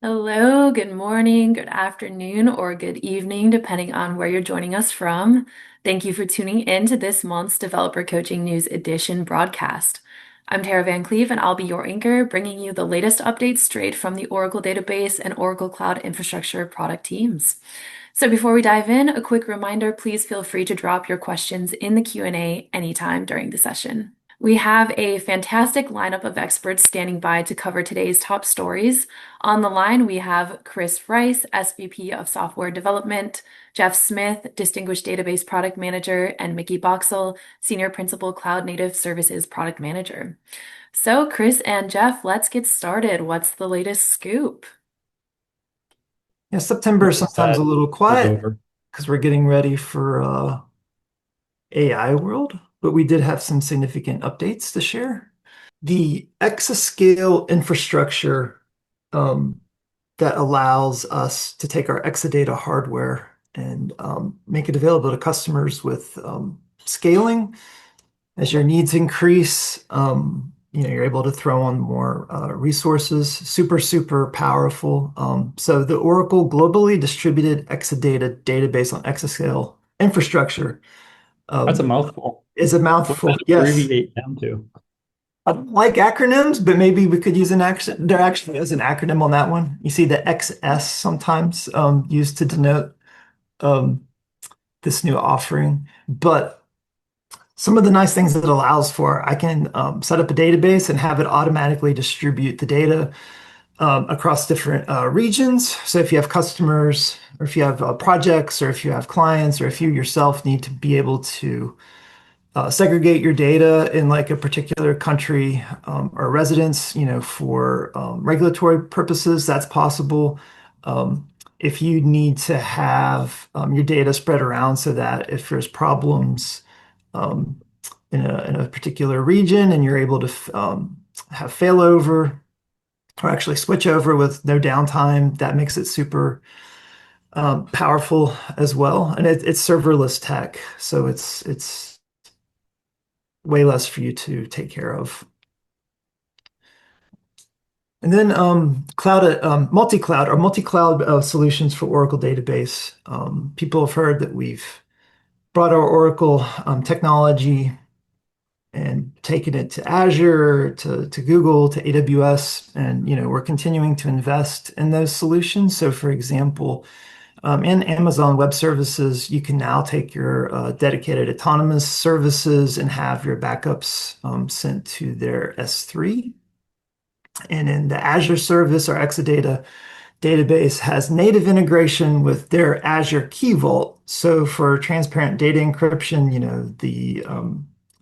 Hello, good morning, good afternoon, or good evening, depending on where you're joining us from. Thank you for tuning in to this month's Developer Coaching News Edition broadcast. I'm Tara Van Cleve, and I'll be your anchor, bringing you the latest updates straight from the Oracle database and Oracle Cloud Infrastructure product teams. So before we dive in, a quick reminder, please feel free to drop your questions in the Q&A anytime during the session. We have a fantastic lineup of experts standing by to cover today's top stories. On the line, we have Chris Rice, SVP of Software Development, Jeff Smith, Distinguished Database Product Manager, and Mickey Boxell, Senior Principal Cloud Native Services Product Manager. So, Chris and Jeff, let's get started. What's the latest scoop? Yeah, September is Notice sometimes a that little was quiet over. because we're getting ready for AI world, but we did have some significant updates to share. The exascale infrastructure um, that allows us to take our Exadata hardware and make it available to customers with scaling as your needs increase. You're able to throw on more resources. Super, super powerful. So the Oracle globally distributed Exadata database on exascale infrastructure That's a um, mouthful. is a What does mouthful. it Yes. abbreviate down to? I don't like acronyms, but maybe we could use an action. There actually is an acronym on that one. You see the XS sometimes used to denote um, this new offering. But some of the nice things that it allows for, I can set up a database and have it automatically distribute the data across different regions. So if you have customers, or if you have projects, or if you have clients, or if you yourself need to be able to segregate your data in like a particular country or residence, for regulatory purposes, that's possible. If you need to have your data spread around so that if there's problems um, in a particular region and you're able to have failover or actually switch over with no downtime, that makes it super powerful as well. And it's serverless tech, so it's way less for you to take care of. And then multi-cloud or multi-cloud solutions for Oracle database. People have heard that we've brought our Oracle technology and taken it to Azure, to Google, to AWS, and we're continuing to invest in those solutions. So, for example, in Amazon Web Services, you can now take your dedicated autonomous services and have your backups sent to their S3. And in the Azure service, our Exadata database has native integration with their Azure Key Vault. So for transparent data encryption,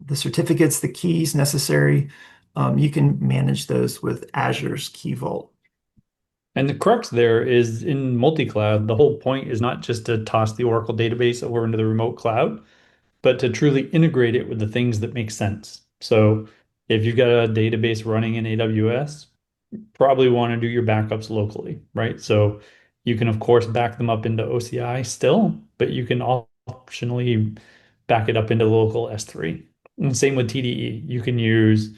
the certificates, the keys necessary, you can manage those with Azure's Key Vault. And the crux there is in multi-cloud, the whole point is not just to toss the Oracle database over into the remote cloud, but to truly integrate it with the things that make sense. So if you've got a database running in AWS, probably want to do your backups locally, right? So you can, of course, back them up into OCI still, but you can optionally back it up into local S3. And same with TDE. You can use,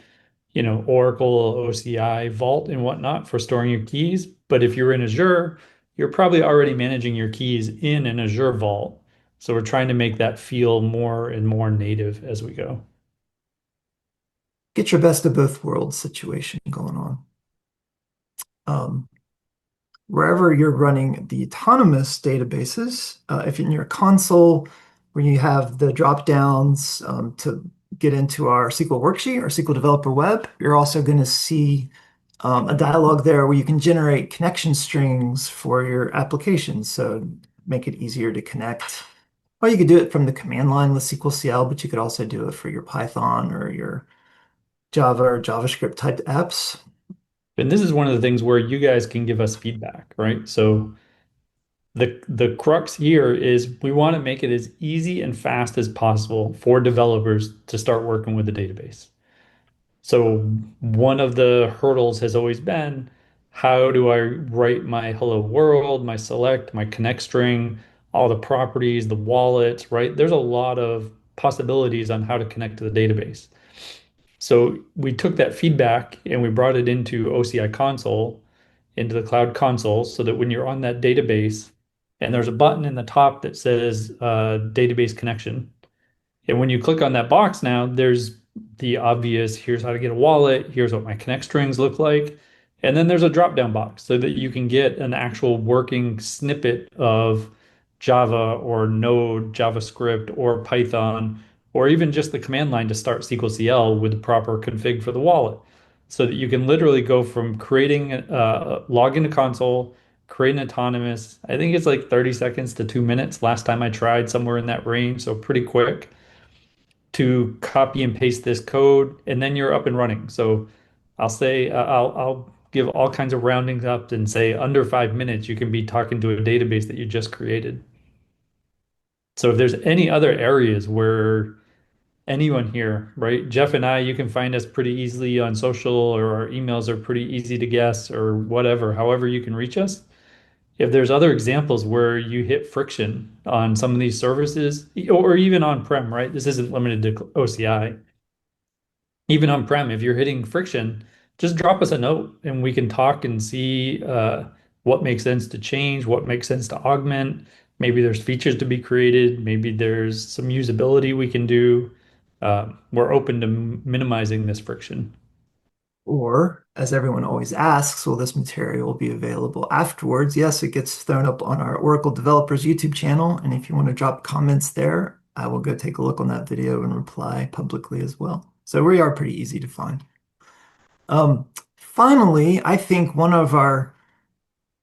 Oracle, OCI, Vault, and whatnot for storing your keys. But if you're in Azure, you're probably already managing your keys in an Azure Vault. So we're trying to make that feel more and more native as we go. Get your best of both worlds situation going on. Um, Wherever you're running the autonomous databases, if in your console where you have the drop downs to get into our SQL worksheet or SQL Developer Web, you're also going to see a dialog there where you can generate connection strings for your applications. So make it easier to connect. Or you could do it from the command line with SQL CL, but you could also do it for your Python or your Java or JavaScript type apps. And this is one of the things where you guys can give us feedback, right? So the crux here is we want to make it as easy and fast as possible for developers to start working with the database. So one of the hurdles has always been, how do I write my hello world, my select, my connect string, all the properties, the wallets, right? There's a lot of possibilities on how to connect to the database. So we took that feedback and we brought it into OCI console into the cloud console so that when you're on that database and there's a button in the top that says database connection, and when you click on that box now, there's the obvious, here's how to get a wallet, here's what my connect strings look like. And then there's a drop-down box so that you can get an actual working snippet of Java or Node, JavaScript, or Python, or even just the command line to start SQL with the proper config for the wallet. So that you can literally go from creating, log into console, create an autonomous, I think it's like 30 seconds to 2 minutes last time I tried, somewhere in that range, so pretty quick to copy and paste this code, and then you're up and running. So I'll say I'll give all kinds of roundings up and say under 5 minutes you can be talking to a database that you just created. So if there's any other areas where anyone here, right? Jeff and I, you can find us pretty easily on social, or our emails are pretty easy to guess, or whatever, however you can reach us. If there's other examples where you hit friction on some of these services, or even on-prem, right? This isn't limited to OCI. Even on-prem, if you're hitting friction, just drop us a note and we can talk and see what makes sense to change, what makes sense to augment. Maybe there's features to be created. Maybe there's some usability we can do. We're open to minimizing this friction. Or, as everyone always asks, will this material be available afterwards? Yes, it gets thrown up on our Oracle Developers YouTube channel. And if you want to drop comments there, I will go take a look on that video and reply publicly as well. So we are pretty easy to find. Finally, I think one of our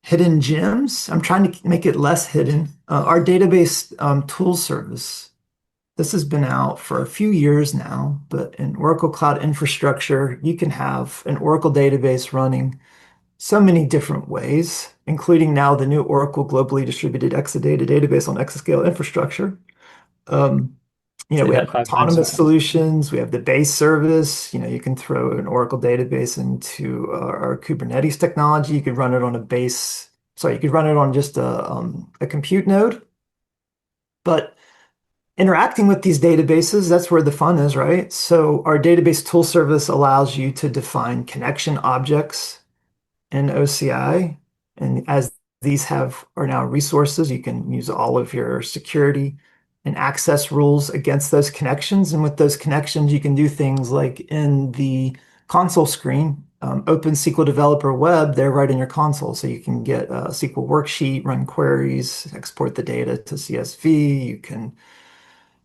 hidden gems, I'm trying to make it less hidden, our database tool service. This has been out for a few years now, but in Oracle Cloud Infrastructure, you can have an Oracle database running so many different ways, including now the new Oracle Globally Distributed Exadata database on exascale infrastructure. Um, Say we have that 5 times autonomous fast. solutions. We have the base service. You can throw an Oracle database into our Kubernetes technology. You could run it on a base. Sorry, you could run it on just a compute node. But interacting with these databases, that's where the fun is, right? So our database tool service allows you to define connection objects in OCI. And as these are now resources, you can use all of your security and access rules against those connections. And with those connections, you can do things like in the console screen, open SQL Developer Web, they're right in your console. So you can get a SQL worksheet, run queries, export the data to CSV. You can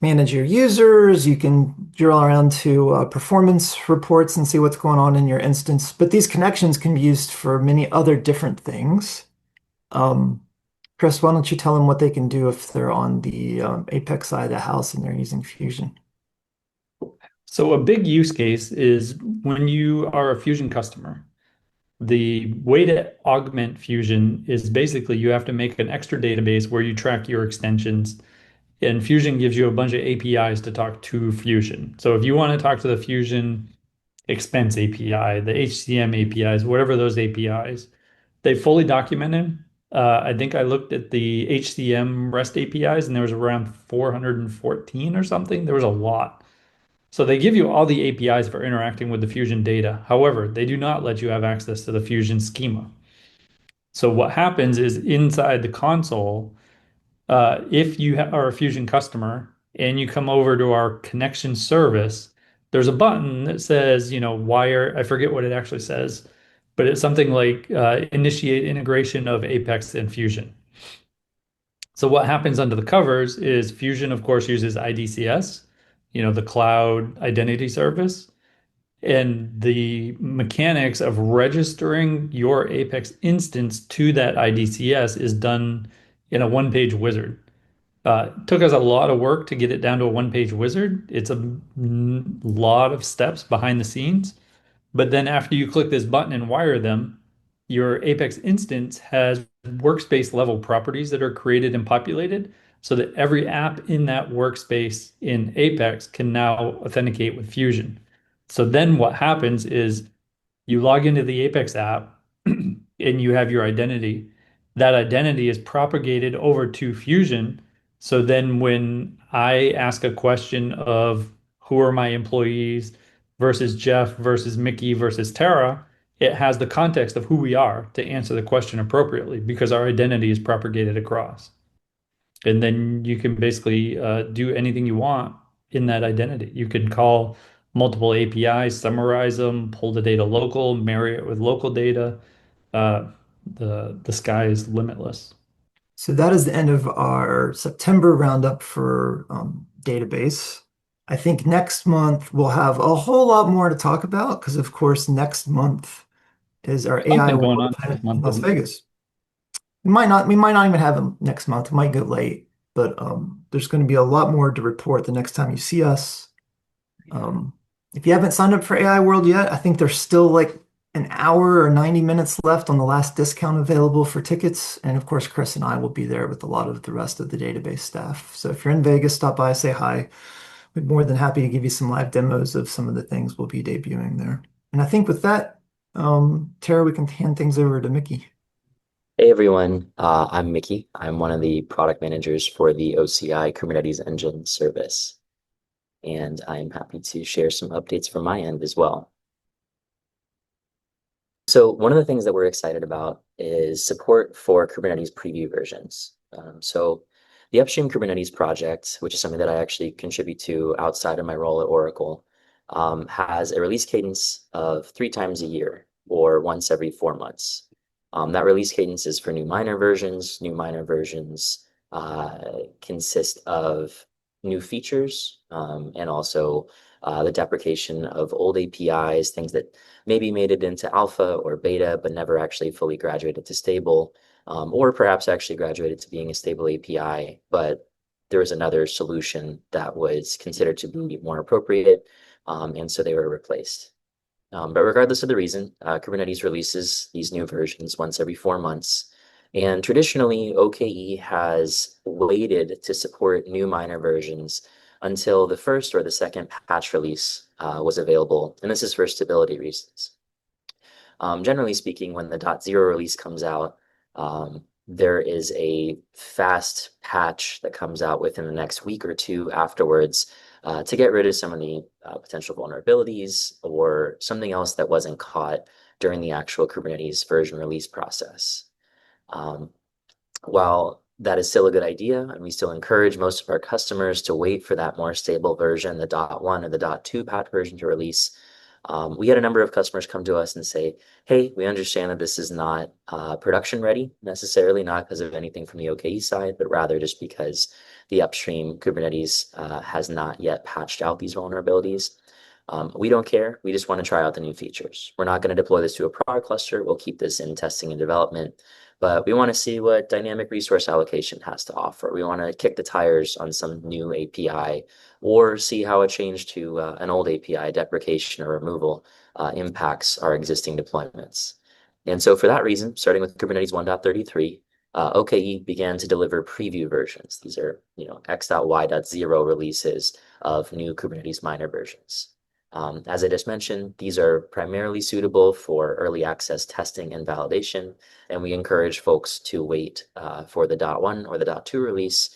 manage your users. You can drill around to performance reports and see what's going on in your instance. But these connections can be used for many other different things. Um, Chris, why don't you tell them what they can do if they're on the Apex side of the house and they're using Fusion? So a big use case is when you are a Fusion customer. The way to augment Fusion is basically you have to make an extra database where you track your extensions. And Fusion gives you a bunch of APIs to talk to Fusion. So if you want to talk to the Fusion expense API, the HCM APIs, whatever those APIs, they fully documented. I think I looked at the HCM REST APIs and there was around 414 or something. There was a lot. So they give you all the APIs for interacting with the Fusion data. However, they do not let you have access to the Fusion schema. So what happens is inside the console, if you are a Fusion customer and you come over to our connection service, there's a button that says, wire, I forget what it actually says, but it's something like initiate integration of Apex and Fusion. So what happens under the covers is Fusion, of course, uses IDCS, the cloud identity service. And the mechanics of registering your Apex instance to that IDCS is done in a one-page wizard. It took us a lot of work to get it down to a one-page wizard. It's a lot of steps behind the scenes. But then after you click this button and wire them, your Apex instance has workspace level properties that are created and populated so that every app in that workspace in Apex can now authenticate with Fusion. So then what happens is you log into the Apex app and you have your identity. That identity is propagated over to Fusion. So then when I ask a question of who are my employees versus Jeff versus Mickey versus Tara, it has the context of who we are to answer the question appropriately because our identity is propagated across. And then you can basically do anything you want in that identity. You can call multiple APIs, summarize them, pull the data local, marry it with local data. Uh, the sky is limitless. So that is the end of our September roundup for database. I think next month we'll have a whole lot more to talk about because, of course, next month is our AI Something going World on this event in month, Las isn't it? Vegas. We might not even have them next month. It might get late, but there's going to be a lot more to report the next time you see us. Um, if you haven't signed up for AI World yet, I think there's still like an hour or 90 minutes left on the last discount available for tickets. And of course, Chris and I will be there with a lot of the rest of the database staff. So if you're in Vegas, stop by, say hi. We'd be more than happy to give you some live demos of some of the things we'll be debuting there. And I think with that, Tara, we can hand things over to Mickey. Hey everyone, I'm Mickey. I'm one of the product managers for the OCI Kubernetes Engine service, and I'm happy to share some updates from my end as well. So one of the things that we're excited about is support for Kubernetes preview versions. So the Upstream Kubernetes project, which is something that I actually contribute to outside of my role at Oracle, has a release cadence of 3 times a year or once every 4 months. That release cadence is for new minor versions. New minor versions consist of new features and also the deprecation of old APIs, things that maybe made it into alpha or beta, but never actually fully graduated to stable, or perhaps actually graduated to being a stable API, but there was another solution that was considered to be more appropriate, and so they were replaced. But regardless of the reason, Kubernetes releases these new versions once every 4 months. And traditionally, OKE has waited to support new minor versions until the first or the second patch release was available. And this is for stability reasons. Generally speaking, when the .0 release comes out, there is a fast patch that comes out within the next week or two afterwards to get rid of some of the potential vulnerabilities or something else that wasn't caught during the actual Kubernetes version release process. Um, while that is still a good idea, and we still encourage most of our customers to wait for that more stable version, the .1 or the .2 patch version to release, we had a number of customers come to us and say, hey, we understand that this is not production ready necessarily, not because of anything from the OKE side, but rather just because the upstream Kubernetes has not yet patched out these vulnerabilities. We don't care. We just want to try out the new features. We're not going to deploy this to a prod cluster. We'll keep this in testing and development, but we want to see what dynamic resource allocation has to offer. We want to kick the tires on some new API or see how a change to an old API deprecation or removal impacts our existing deployments. And so for that reason, starting with Kubernetes 1.33, OKE began to deliver preview versions. These are, X.Y.0 releases of new Kubernetes minor versions. As I just mentioned, these are primarily suitable for early access testing and validation, and we encourage folks to wait for the .1 or the .2 release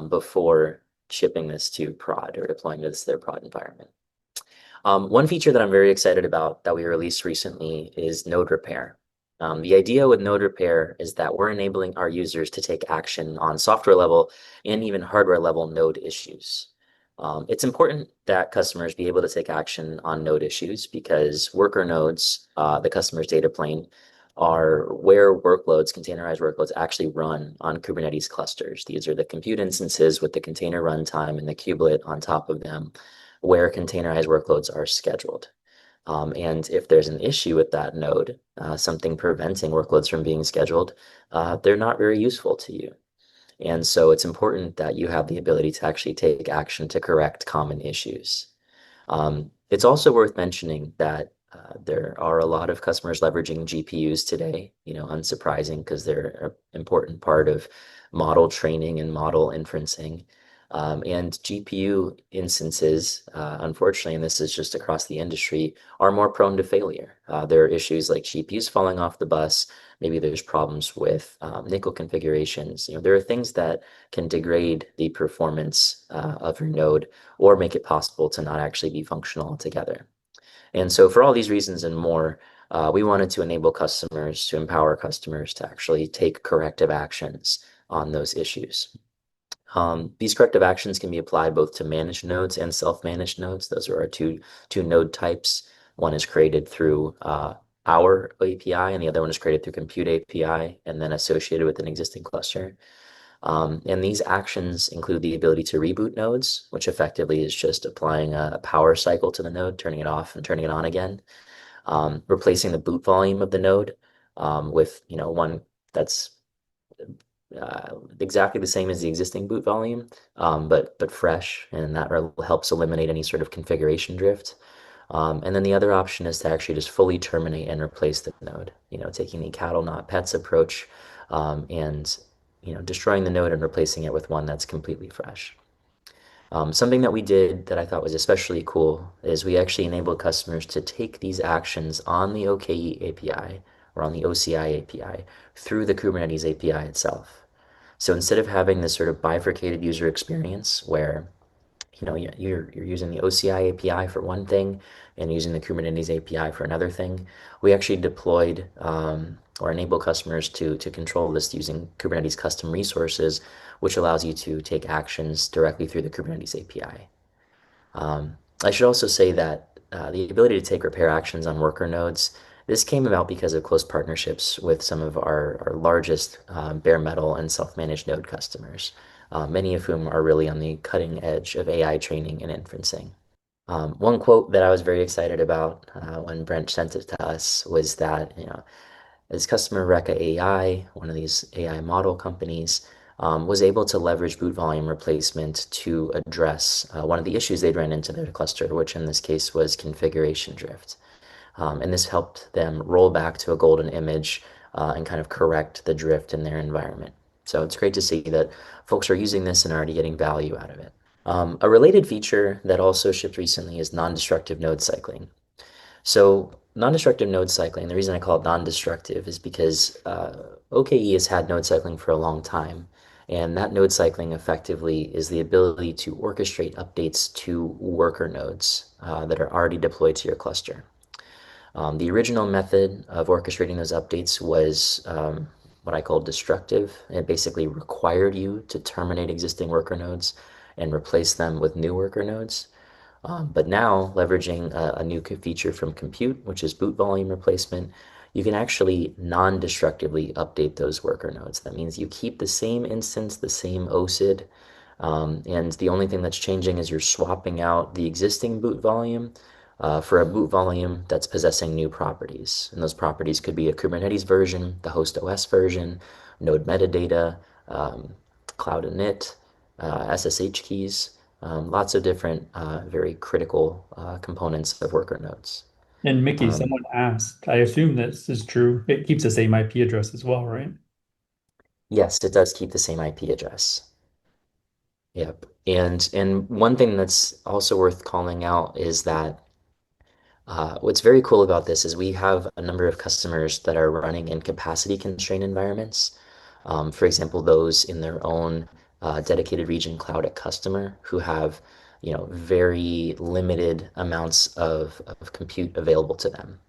before shipping this to prod or deploying this to their prod environment. One feature that I'm very excited about that we released recently is node repair. The idea with node repair is that we're enabling our users to take action on software level and even hardware level node issues. It's important that customers be able to take action on node issues because worker nodes, the customer's data plane, are where workloads, containerized workloads, actually run on Kubernetes clusters. These are the compute instances with the container runtime and the kubelet on top of them, where containerized workloads are scheduled. And if there's an issue with that node, something preventing workloads from being scheduled, they're not very useful to you. And so it's important that you have the ability to actually take action to correct common issues. It's also worth mentioning that there are a lot of customers leveraging GPUs today, unsurprising because they're an important part of model training and model inferencing. And GPU instances, unfortunately, and this is just across the industry, are more prone to failure. There are issues like GPUs falling off the bus. Maybe there's problems with nickel configurations. There are things that can degrade the performance of your node or make it possible to not actually be functional altogether. And so for all these reasons and more, we wanted to enable customers, to empower customers to actually take corrective actions on those issues. These corrective actions can be applied both to managed nodes and self-managed nodes. Those are our two node types. One is created through our API, and the other one is created through Compute API, and then associated with an existing cluster. And these actions include the ability to reboot nodes, which effectively is just applying a power cycle to the node, turning it off and turning it on again, replacing the boot volume of the node with one that's exactly the same as the existing boot volume, but fresh, and that helps eliminate any sort of configuration drift. And then the other option is to actually just fully terminate and replace the node, taking the cattle not pets approach, and destroying the node and replacing it with one that's completely fresh. Something that we did that I thought was especially cool is we actually enabled customers to take these actions on the OKE API or on the OCI API through the Kubernetes API itself. So instead of having this sort of bifurcated user experience where you're using the OCI API for one thing and using the Kubernetes API for another thing, we actually deployed or enable customers to control this using Kubernetes custom resources, which allows you to take actions directly through the Kubernetes API. I should also say that the ability to take repair actions on worker nodes, this came about because of close partnerships with some of our largest bare metal and self-managed node customers, many of whom are really on the cutting edge of AI training and inferencing. One quote that I was very excited about when Brent sent it to us was that, this customer Reka AI, one of these AI model companies, was able to leverage boot volume replacement to address one of the issues they'd ran into their cluster, which in this case was configuration drift. And this helped them roll back to a golden image and kind of correct the drift in their environment. So it's great to see that folks are using this and already getting value out of it. A related feature that also shipped recently is non-destructive node cycling. So non-destructive node cycling, the reason I call it non-destructive is because OKE has had node cycling for a long time. And that node cycling effectively is the ability to orchestrate updates to worker nodes that are already deployed to your cluster. The original method of orchestrating those updates was what I call destructive. It basically required you to terminate existing worker nodes and replace them with new worker nodes. But now, leveraging a new feature from Compute, which is boot volume replacement, you can actually non-destructively update those worker nodes. That means you keep the same instance, the same OSID, and the only thing that's changing is you're swapping out the existing boot volume for a boot volume that's possessing new properties. And those properties could be a Kubernetes version, the host OS version, node metadata, cloud init, SSH keys, lots of different very critical components of worker nodes. And Mickey, Um, someone asked, I assume this is true. It keeps the same IP address as well, right? yes, it does keep the same IP address. Yep. And one thing that's also worth calling out is that what's very cool about this is we have a number of customers that are running in capacity constrained environments. For example, those in their own dedicated region cloud at customer who have, very limited amounts of compute available to them.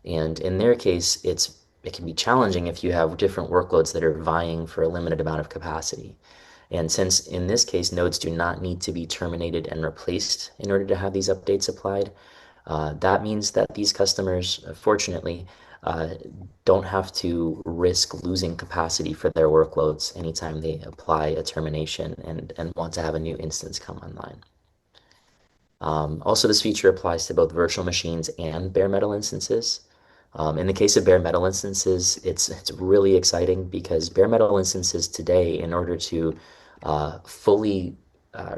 And in their case, it can be challenging if you have different workloads that are vying for a limited amount of capacity. And since in this case, nodes do not need to be terminated and replaced in order to have these updates applied, that means that these customers, fortunately, uh, don't have to risk losing capacity for their workloads anytime they apply a termination and want to have a new instance come online. Also, this feature applies to both virtual machines and bare metal instances. In the case of bare metal instances, it's really exciting because bare metal instances today, in order to fully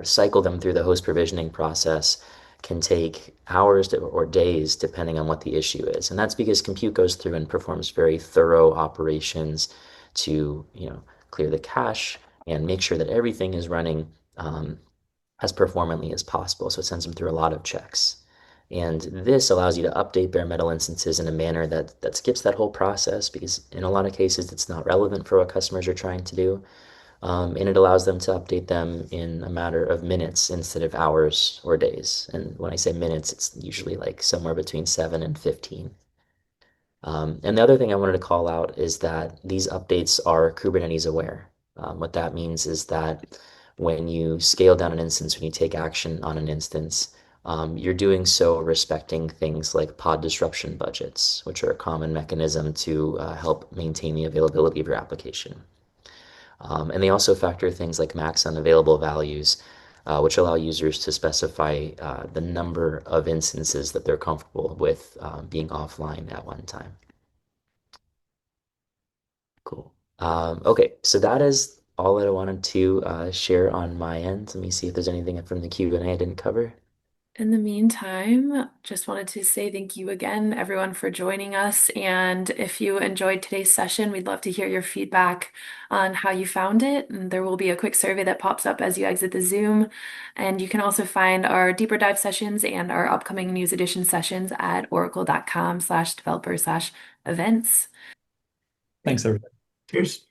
cycle them through the host provisioning process, can take or days depending on what the issue is. And that's because compute goes through and performs very thorough operations to, clear the cache and make sure that everything is running as performantly as possible. So it sends them through a lot of checks. And this allows you to update bare metal instances in a manner that skips that whole process because in a lot of cases it's not relevant for what customers are trying to do. And it allows them to update them in a matter of minutes instead of hours or days. And when I say minutes, it's usually like somewhere between 7 and 15. And the other thing I wanted to call out is that these updates are Kubernetes aware. What that means is that when you scale down an instance, when you take action on an instance, you're doing so respecting things like pod disruption budgets, which are a common mechanism to help maintain the availability of your application. And they also factor things like max unavailable values, which allow users to specify the number of instances that they're comfortable with being offline at one time. Cool. Okay, so that is all that I wanted to share on my end. Let me see if there's anything from the Q&A I didn't cover. In the meantime, just wanted to say thank you again, everyone, for joining us. And if you enjoyed today's session, we'd love to hear your feedback on how you found it. And there will be a quick survey that pops up as you exit the Zoom. And you can also find our deeper dive sessions and our upcoming news edition sessions at oracle.com/developer/events. Thanks, everybody. Cheers.